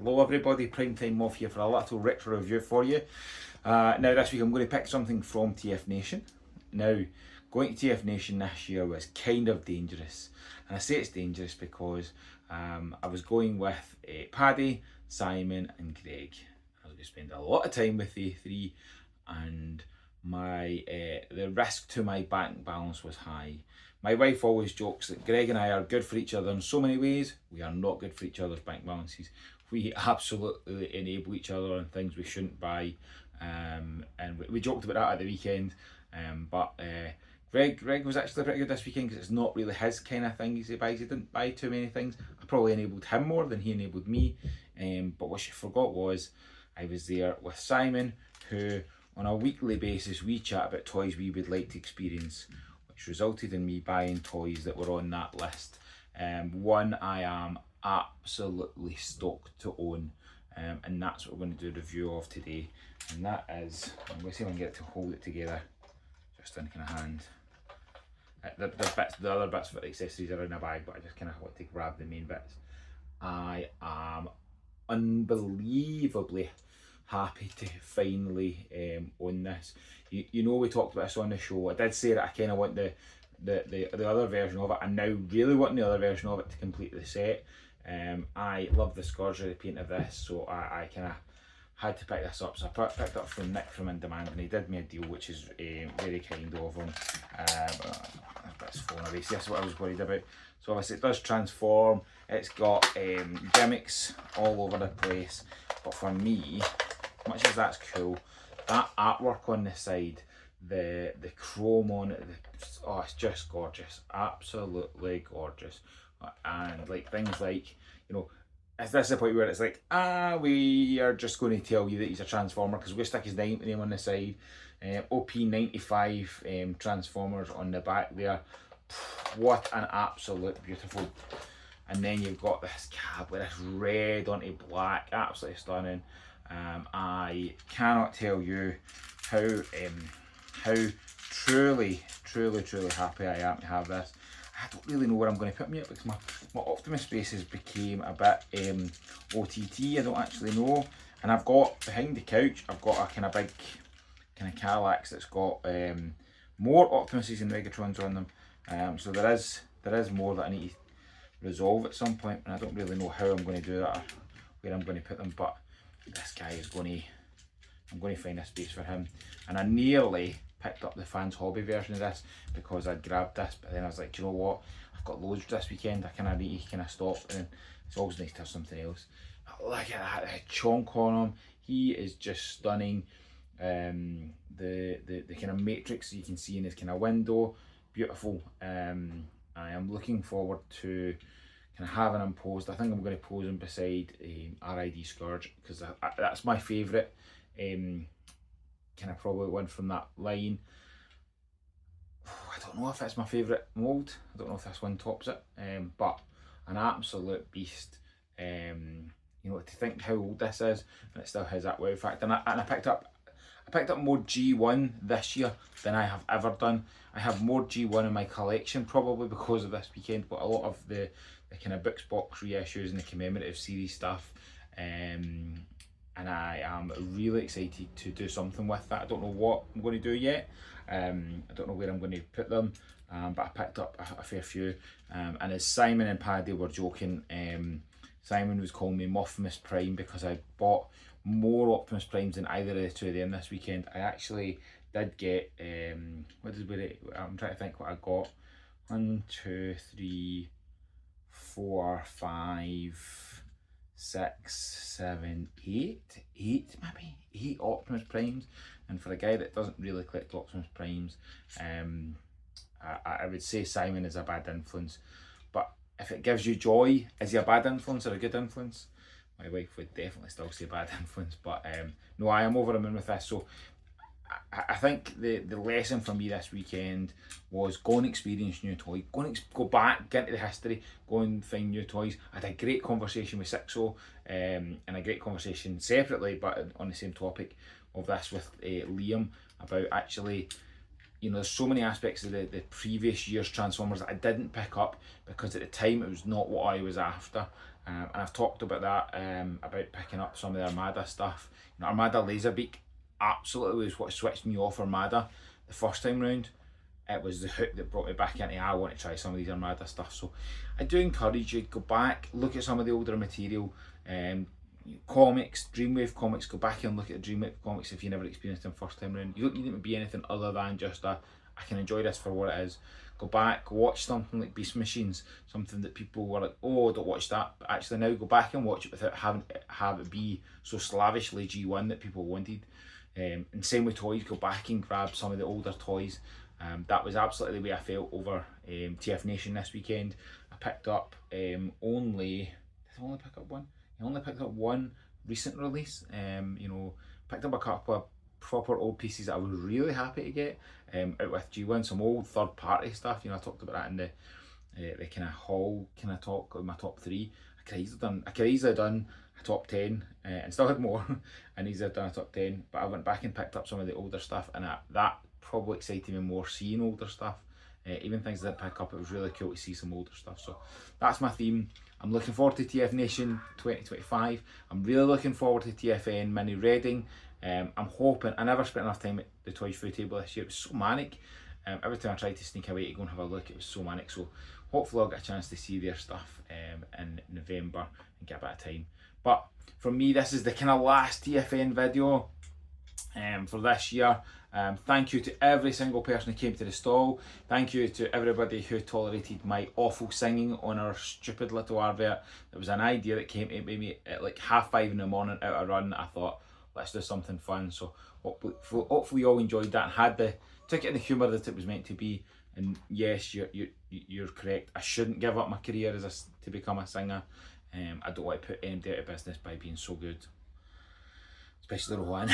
Hello everybody, Primetime Moff here for a little retro review for you. Now this week I'm going to pick something from TFNation. Now, going to TFNation this year was kind of dangerous. And I say it's dangerous because I was going with Paddy, Simon and Greg. I was going to spend a lot of time with the three, and the risk to my bank balance was high. My wife always jokes that Greg and I are good for each other in so many ways. We are not good for each other's bank balances. We absolutely enable each other on things we shouldn't buy, and we joked about that at the weekend. But Greg was actually pretty good this weekend because it's not really his kind of thing he buys. He didn't buy too many things. I probably enabled him more than he enabled me. But what she forgot was I was there with Simon, who on a weekly basis we chat about toys we would like to experience, which resulted in me buying toys that were on that list. One I am absolutely stoked to own, and that's what we're going to do a review of today. And that is, I'm going to see if I can get it to hold it together just in kind of hand. The other bits for the accessories are in a bag, but I just kind of want to grab the main bits. I am unbelievably happy to finally own this. You know, we talked about this on the show. I did say that I kind of want the other version of it. I now really want the other version of it to complete the set. I love the scourgery paint of this, so I kind of had to pick this up. So I picked it up from Nick from In Demand, and he did me a deal, which is very kind of him. That's falling away. So that's what I was worried about. So obviously it does transform. It's got gimmicks all over the place. But for me, as much as that's cool, that artwork on the side, the chrome on it, oh, it's just gorgeous, absolutely gorgeous. And like things like, you know, is this the point where it's like, we are just going to tell you that he's a transformer because we stick his name on the side. OP95 transformers on the back there. What an absolute beautiful. And then you've got this cab with this red onto black, absolutely stunning. I cannot tell you how truly happy I am to have this. I don't really know where I'm going to put me up because my Optimus spaces became a bit OTT. I don't actually know. And I've got behind the couch, I've got a kind of big kind of Cadillacs that's got more Optimuses and Megatrons on them. So there is more that I need to resolve at some point, and I don't really know how I'm going to do that or where I'm going to put them. But this guy is I'm going to find a space for him. And I nearly picked up the Fans Hobby version of this because I'd grabbed this, but then I was like, do you know what, I've got loads this weekend, I kind of need to kind of stop, and it's always nice to have something else. But look at that chonk on him, he is just stunning. The kind of matrix you can see in his kind of window, beautiful. I am looking forward to kind of having him posed. I think I'm going to pose him beside RID Scourge because that's my favourite kind of probably one from that line. I don't know if it's my favourite mould. I don't know if this one tops it, but an absolute beast. You know, to think how old this is and it still has that wow factor. And I picked up more G1 this year than I have ever done. I have more G1 in my collection probably because of this weekend, but a lot of the kind of books box reissues and the commemorative series stuff. And I am really excited to do something with that. I don't know what I'm going to do yet. I don't know where I'm going to put them, but I picked up a fair few. And as Simon and Paddy were joking, Simon was calling me Moffimus Prime because I bought more Optimus Primes than either of the two of them this weekend. I actually did get, I'm trying to think what I got. 1, 2, 3, 4, 5, 6, 7, 8 maybe 8 Optimus Primes. And for a guy that doesn't really collect Optimus Primes, I would say Simon is a bad influence. But if it gives you joy, is he a bad influence or a good influence? My wife would definitely still say bad influence, but no, I am over the moon with this. So I think the lesson for me this weekend was go and experience new toys, go back, get into the history, go and find new toys. I had a great conversation with Sixo, and a great conversation separately but on the same topic of this with Liam about actually, you know, there's so many aspects of the previous year's Transformers that I didn't pick up because at the time it was not what I was after. and I've talked about that, about picking up some of the Armada stuff. You know, Armada Laserbeak absolutely was what switched me off Armada the first time round. It was the hook that brought me back into, I want to try some of these Armada stuff. So I do encourage you to go back, look at some of the older material, comics, Dreamwave comics. Go back and look at the Dreamwave comics if you never experienced them first time round. You don't need them to be anything other than just a, I can enjoy this for what it is. Go back, watch something like Beast Machines, something that people were like, oh, don't watch that. But actually now go back and watch it without having have it be so slavishly G1 that people wanted. And same with toys, go back and grab some of the older toys. That was absolutely the way I felt over TFNation this weekend. I picked up did I only pick up one? I only picked up one recent release. You know, picked up a couple of proper old pieces that I was really happy to get out with G1, some old third party stuff. You know, I talked about that in the kind of haul kind of talk of my top 3. I could have easily done a top 10 and still had more and easily done a top 10, but I went back and picked up some of the older stuff, and that probably excited me more, seeing older stuff. Even things I didn't pick up, it was really cool to see some older stuff. So that's my theme. I'm looking forward to TFNation 2025. I'm really looking forward to TFN Mini Reading. I'm hoping, I never spent enough time at the Toys Food table this year. It was so manic. Every time I tried to sneak away to go and have a look, it was so manic. So hopefully I'll get a chance to see their stuff in November and get a bit of time. But for me, this is the kind of last TFN video for this year. Thank you to every single person who came to the stall. Thank you to everybody who tolerated my awful singing on our stupid little advert. It was an idea that came to me at like 5:30 in the morning out of run. I thought, let's do something fun. So hopefully you all enjoyed that and took it in the humour that it was meant to be. And yes, you're correct. I shouldn't give up my career to become a singer. I don't want to put anybody out of business by being so good, especially Rowan.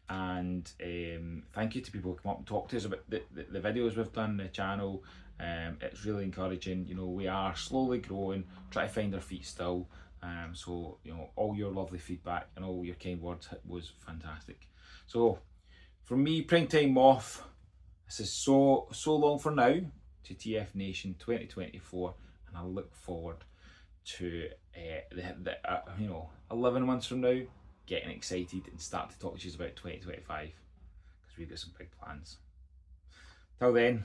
And thank you to people who come up and talk to us about the videos we've done, the channel. It's really encouraging. You know, we are slowly growing, trying to find our feet still. So, you know, all your lovely feedback and all your kind words was fantastic. So, from me, Primetime Moff, this is so long for now to TFNation 2024, and I look forward to you know, 11 months from now, getting excited and start to talk to you about 2025, because we've got some big plans. Till then.